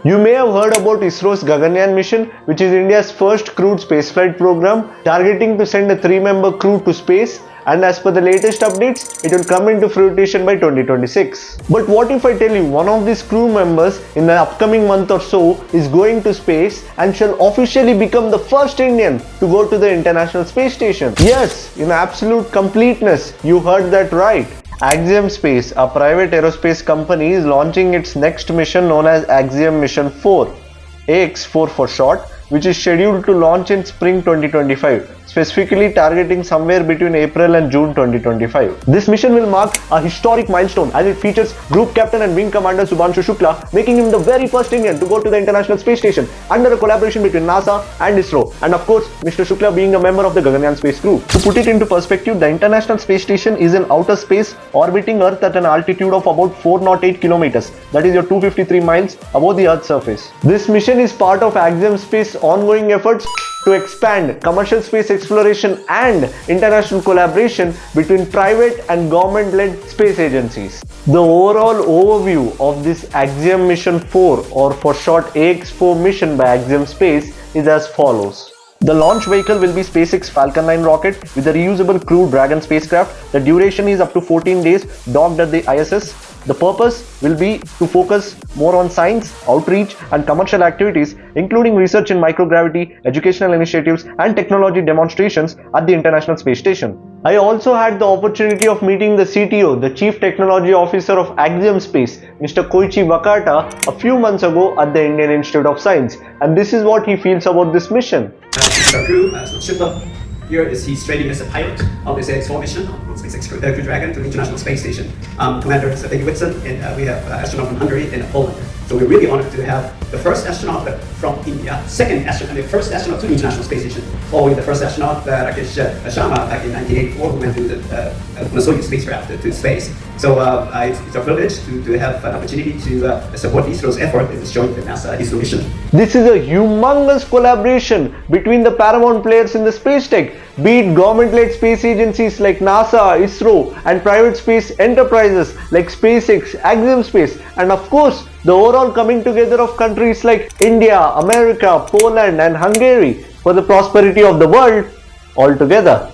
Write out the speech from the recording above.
You may have heard about ISRO's Gaganyaan mission, which is India's first crewed spaceflight program, targeting to send a 3-member crew to space, and as per the latest updates, it will come into fruition by 2026. But what if I tell you one of these crew members in the upcoming month or so is going to space and shall officially become the first Indian to go to the International Space Station? Yes, in absolute completeness, you heard that right. Axiomspace, a private aerospace company, is launching its next mission known as Axiom Mission 4, AX4 for short, which is scheduled to launch in spring 2025, specifically targeting somewhere between April and June 2025. This mission will mark a historic milestone as it features Group Captain and Wing Commander Subhanshu Shukla, making him the very first Indian to go to the International Space Station under a collaboration between NASA and ISRO, and of course Mr. Shukla being a member of the Gaganyaan space crew. To put it into perspective, the International Space Station is in outer space, orbiting Earth at an altitude of about 408 kilometers, that is your 253 miles above the Earth's surface. This mission is part of Axiomspace's ongoing efforts to expand commercial space exploration and international collaboration between private and government-led space agencies. The overall overview of this Axiom Mission 4, or for short AX4 mission by Axiomspace, is as follows. The launch vehicle will be SpaceX Falcon 9 rocket with a reusable Crew Dragon spacecraft. The duration is up to 14 days docked at the ISS. The purpose will be to focus more on science, outreach and commercial activities, including research in microgravity, educational initiatives and technology demonstrations at the International Space Station. I also had the opportunity of meeting the CTO, the Chief Technology Officer of Axiomspace, Mr. Koichi Wakata, a few months ago at the Indian Institute of Science, and this is what he feels about this mission. Our crew, Shukla, here is he's training as a pilot of this AX4 mission on SpaceX Crew Dragon to the International Space Station. Commander Sergei Whitson, and we have astronaut from Hungary and Poland. So we're really honored to have the first astronaut from India, the first astronaut to the International Space Station, following the first astronaut, Rakesh Sharma, back in 1984, who went to the Soyuz spacecraft to space. So it's a privilege to have an opportunity to support ISRO's effort in this joint NASA-ISRO mission. This is a humongous collaboration between the paramount players in the space tech, be it government-led space agencies like NASA, ISRO, and private space enterprises like SpaceX, Axiomspace, and of course, the overall coming together of countries like India, America, Poland, and Hungary for the prosperity of the world altogether.